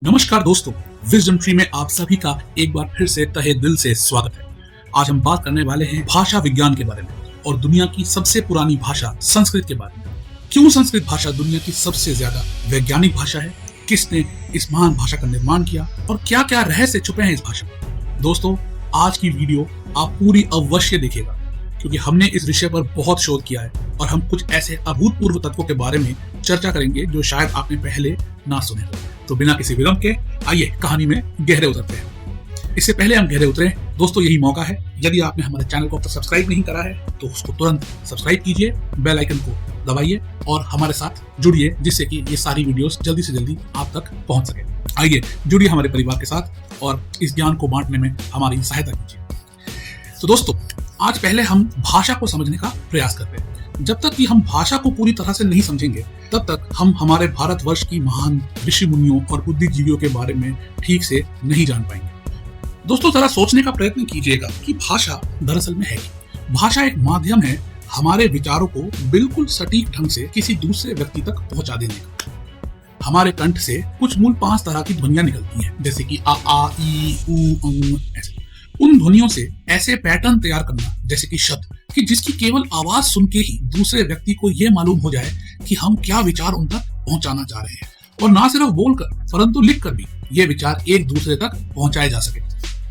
नमस्कार दोस्तों, wisdom tree में आप सभी का एक बार फिर से तहे दिल से स्वागत है। आज हम बात करने वाले हैं भाषा विज्ञान के बारे में और दुनिया की सबसे पुरानी भाषा संस्कृत के बारे में। क्यों संस्कृत भाषा दुनिया की सबसे ज्यादा वैज्ञानिक भाषा है, किसने इस महान भाषा का निर्माण किया और क्या क्या रहस्य छुपे हैं इस भाषा में। दोस्तों, आज की वीडियो आप पूरी अवश्य देखिएगा क्योंकि हमने इस विषय पर बहुत शोध किया है और हम कुछ ऐसे अभूतपूर्व तत्वों के बारे में चर्चा करेंगे जो शायद आपने पहले ना सुने हो। तो बिना किसी विलंब के आइए कहानी में गहरे उतरते हैं। इससे पहले हम गहरे उतरे दोस्तों, यही मौका है, यदि आपने हमारे चैनल को अब तक सब्सक्राइब नहीं करा है तो उसको तुरंत सब्सक्राइब कीजिए, बेल आइकन को दबाइए और हमारे साथ जुड़िए जिससे कि ये सारी वीडियोस जल्दी से जल्दी आप तक पहुंच सके। आइए जुड़िए हमारे परिवार के साथ और इस ज्ञान को बांटने में हमारी सहायता कीजिए। तो दोस्तों, आज पहले हम भाषा को समझने का प्रयास करते हैं। जब तक कि हम भाषा को पूरी तरह से नहीं समझेंगे तब तक हम हमारे भारतवर्ष की महान ऋषि मुनियों और बुद्धिजीवियों के बारे में ठीक से नहीं जान पाएंगे। दोस्तों, जरा सोचने का प्रयत्न कीजिएगा कि भाषा दरअसल में है क्या। भाषा एक माध्यम है हमारे विचारों को बिल्कुल सटीक ढंग से किसी दूसरे व्यक्ति तक पहुंचा देने का। हमारे कंठ से कुछ मूल 5 तरह की ध्वनियां निकलती हैं, जैसे कि आ ई उ अंग ऐसे। उन ध्वनियों से ऐसे पैटर्न तैयार करना, जैसे कि शब्द, कि जिसकी केवल आवाज सुन के ही दूसरे व्यक्ति को यह मालूम हो जाए कि हम क्या विचार उन तक पहुंचाना चाह रहे हैं, और ना सिर्फ बोलकर परंतु लिखकर भी ये विचार एक दूसरे तक पहुंचाए जा सके।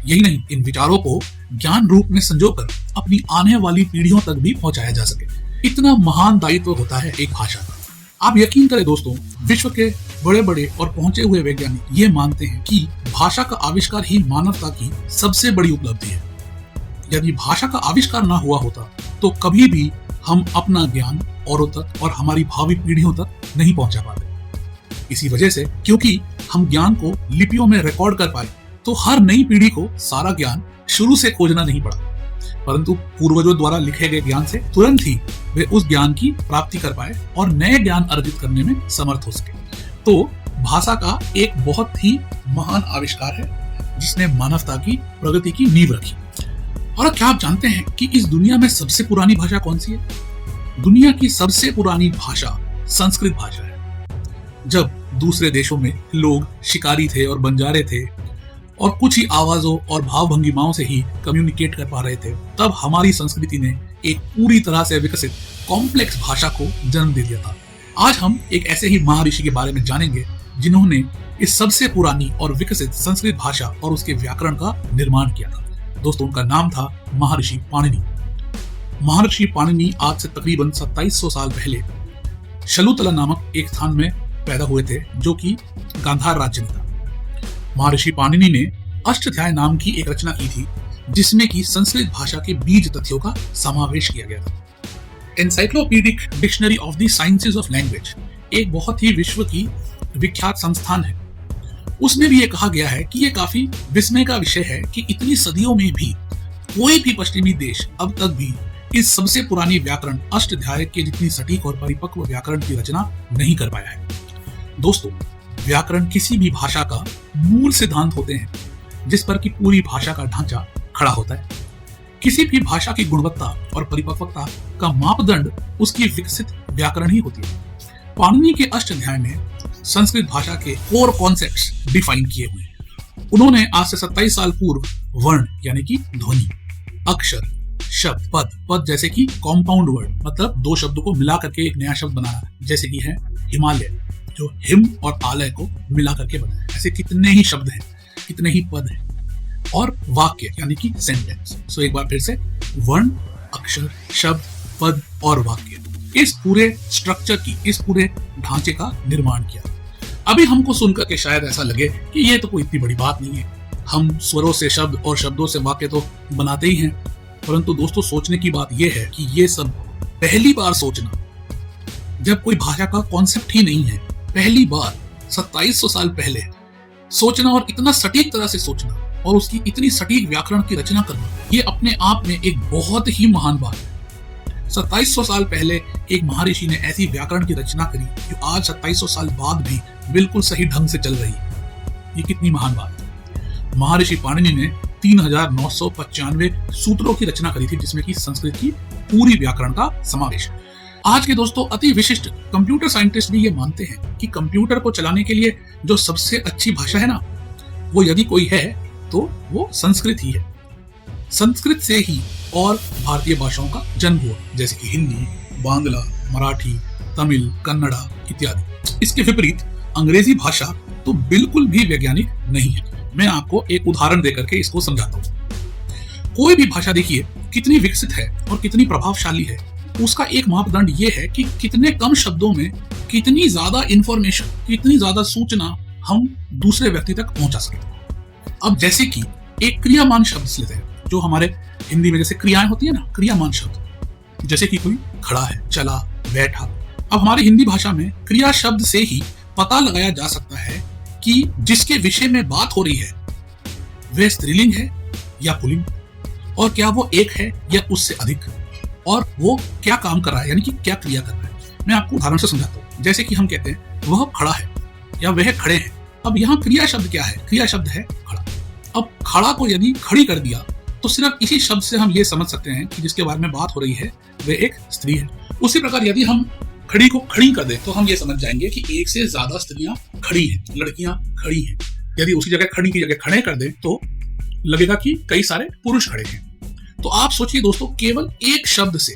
यही नहीं, इन विचारों को ज्ञान रूप में संजोकर अपनी आने वाली पीढ़ियों तक भी पहुंचाया जा सके। इतना महान दायित्व होता है एक भाषा का। आप यकीन करें दोस्तों, विश्व के बड़े बड़े और पहुंचे हुए वैज्ञानिक ये मानते हैं कि भाषा का आविष्कार ही मानवता की सबसे बड़ी उपलब्धि है। यदि भाषा का आविष्कार ना हुआ होता तो कभी भी हम अपना ज्ञान औरों तक और हमारी भावी पीढ़ियों तक नहीं पहुंचा पाते। इसी वजह से, क्योंकि हम ज्ञान को लिपियों में रिकॉर्ड कर पाए, तो हर नई पीढ़ी को सारा ज्ञान शुरू से खोजना नहीं पड़ा, परंतु पूर्वजों द्वारा लिखे गए ज्ञान से तुरंत ही वे उस ज्ञान की प्राप्ति कर पाए और नए ज्ञान अर्जित करने में समर्थ हो सके। तो भाषा का एक बहुत ही महान आविष्कार है जिसने मानवता की प्रगति की नींव रखी। और क्या आप जानते हैं कि इस दुनिया में सबसे पुरानी भाषा कौन सी है? दुनिया की सबसे पुरानी भाषा संस्कृत भाषा है। जब दूसरे देशों में लोग शिकारी थे और बंजारे थे और कुछ ही आवाजों और भाव भंगिमाओं से ही कम्युनिकेट कर पा रहे थे, तब हमारी संस्कृति ने एक पूरी तरह से विकसित कॉम्प्लेक्स भाषा को जन्म दे दिया था। आज हम एक ऐसे ही महर्षि के बारे में जानेंगे जिन्होंने इस सबसे पुरानी और विकसित संस्कृत भाषा और उसके व्याकरण का निर्माण किया था। दोस्तों, उनका नाम था महर्षि पाणिनि। महर्षि पाणिनि आज से तकरीबन 2700 साल पहले शकुंतला नामक एक स्थान में पैदा हुए थे, जो कि गांधार राज्य में था। महर्षि पाणिनि ने अष्टाध्यायी नाम की एक रचना की थी जिसमें कि संस्कृत भाषा के बीज तथ्यों का समावेश किया गया था। Encyclopedic dictionary of the sciences of language एक बहुत ही विश्व की विख्यात संस्थान है। उसमें भी ये कहा गया है कि ये काफी विस्मय का विषय है कि इतनी सदियों में भी कोई भी पश्चिमी देश अब तक भी इस सबसे पुरानी व्याकरण अष्टाध्यायी के जितनी सटीक और परिपक्व व्याकरण की रचना नहीं कर पाया है। दोस्तों, व्याकरण किसी भी भाषा का मूल सिद्धांत होते हैं जिस पर कि पूरी भाषा का ढांचा खड़ा होता है। किसी भी भाषा की गुणवत्ता और परिपक्वता का मापदंड उसकी विकसित व्याकरण ही होती है। पाणिनि के अष्टाध्यायी में संस्कृत भाषा के 4 कॉन्सेप्ट्स डिफाइन किए हुए हैं। उन्होंने आज से 27 साल पूर्व वर्ण यानी कि ध्वनि, अक्षर, शब्द, पद जैसे कि कॉम्पाउंड वर्ड, मतलब 2 शब्दों को मिला करके एक नया शब्द बनाना, जैसे कि है हिमालय, जो हिम और आलय को मिला करके बनाया। ऐसे कितने ही शब्द हैं, कितने ही पद हैं। और वाक्य यानी कि सेंटेंस। सो एक बार फिर से, वर्ण, अक्षर, शब्द, पद और वाक्य, इस पूरे स्ट्रक्चर की, इस पूरे ढांचे का निर्माण किया। अभी हमको सुनकर के शायद ऐसा लगे कि ये तो कोई इतनी बड़ी बात नहीं है, हम स्वरों से शब्द और शब्दों से वाक्य तो बनाते ही हैं। परंतु दोस्तों, सोचने की बात यह है कि ये सब पहली बार सोचना, जब कोई भाषा का कॉन्सेप्ट ही नहीं है, पहली बार 2700 साल पहले सोचना और इतना सटीक तरह से सोचना और उसकी इतनी सटीक व्याकरण की रचना करना, ये अपने आप में एक बहुत ही महान बात है। 2700 साल पहले एक महर्षि ने ऐसी व्याकरण की रचना करी जो आज 2700 साल बाद भी बिल्कुल सही ढंग से चल रही है। ये कितनी महान बात है। महर्षि पाणिनि ने 3995 सूत्रों की रचना करी थी जिसमें कि संस्कृत की पूरी व्याकरण का समावेश। आज के दोस्तों अति विशिष्ट कंप्यूटर साइंटिस्ट भी ये मानते हैं कि कंप्यूटर को चलाने के लिए जो सबसे अच्छी भाषा है ना, वो यदि कोई है तो वो संस्कृत ही है। संस्कृत से ही और भारतीय भाषाओं का जन्म हुआ, जैसे कि हिंदी, बांग्ला, मराठी, तमिल, कन्नड़ा इत्यादि। इसके विपरीत अंग्रेजी भाषा तो बिल्कुल भी वैज्ञानिक नहीं है। मैं आपको एक उदाहरण देकर के इसको समझाता हूँ। कोई भी भाषा देखिए कितनी विकसित है और कितनी प्रभावशाली है, उसका एक मापदंड ये है कि कितने कम शब्दों में कितनी ज्यादा इंफॉर्मेशन, कितनी ज्यादा सूचना हम दूसरे व्यक्ति तक पहुंचा सकते हैं। अब जैसे कि एक क्रियामान शब्द लेते हैं, जो हमारे हिंदी में जैसे क्रियाएं होती है ना, क्रियामान शब्द, जैसे कि कोई खड़ा है, चला, बैठा। अब हमारी हिंदी भाषा में क्रिया शब्द से ही पता लगाया जा सकता है कि जिसके विषय में बात हो रही है वह स्त्रीलिंग है या पुल्लिंग, और क्या वो एक है या उससे अधिक, और वो क्या काम कर रहा है, यानी कि क्या क्रिया कर रहा है। मैं आपको उदाहरण से समझाता हूँ। जैसे कि हम कहते हैं वह खड़ा है या वह खड़े हैं। अब यहाँ क्रिया शब्द क्या है? क्रिया शब्द है खड़ा। अब खड़ा को यदि खड़ी कर दिया तो सिर्फ इसी शब्द से हम ये समझ सकते हैं कि जिसके बारे में बात हो रही है वह एक स्त्री है। उसी प्रकार यदि हम खड़ी को खड़ी कर दें तो हम ये समझ जाएंगे कि एक से ज्यादा स्त्रियां खड़ी हैं, लड़कियां खड़ी हैं। यदि उसी जगह खड़ी की जगह खड़े कर दें तो लगेगा कि कई सारे पुरुष खड़े हैं। तो आप सोचिए दोस्तों, केवल एक शब्द से,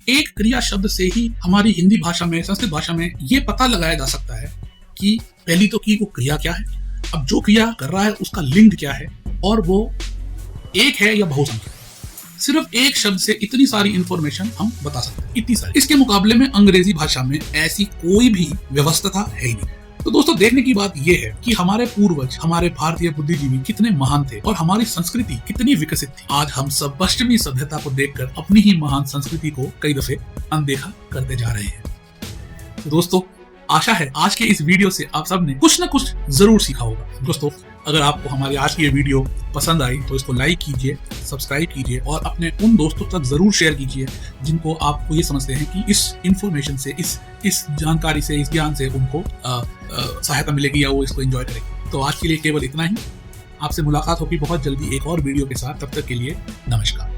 एक क्रिया शब्द से ही हमारी हिंदी भाषा में, संस्कृत भाषा में ये पता लगाया जा सकता है कि पहली तो कि वो क्रिया क्या है, अब जो क्रिया कर रहा है उसका लिंग क्या है, और वो एक है या बहुसंख्यक। सिर्फ एक शब्द से इतनी सारी इंफॉर्मेशन हम बता सकते हैं, इतनी सारी। इसके मुकाबले में अंग्रेजी भाषा में ऐसी कोई भी व्यवस्था है ही नहीं। तो दोस्तों, देखने की बात यह है कि हमारे पूर्वज, हमारे भारतीय बुद्धिजीवी कितने महान थे और हमारी संस्कृति कितनी विकसित थी। आज हम सब पश्चिमी सभ्यता को देखकर अपनी ही महान संस्कृति को कई दफे अनदेखा करते जा रहे हैं। तो दोस्तों, आशा है आज के इस वीडियो से आप सब ने कुछ ना कुछ जरूर सीखा होगा। दोस्तों, अगर आपको हमारी आज की ये वीडियो पसंद आई तो इसको लाइक कीजिए, सब्सक्राइब कीजिए और अपने उन दोस्तों तक जरूर शेयर कीजिए जिनको आपको ये समझते हैं कि इस इंफॉर्मेशन से, इस जानकारी से, इस ज्ञान से उनको सहायता मिलेगी या वो इसको एंजॉय करेंगे। तो आज के लिए केवल इतना ही। आपसे मुलाकात होगी बहुत जल्दी एक और वीडियो के साथ। तब तक के लिए नमस्कार।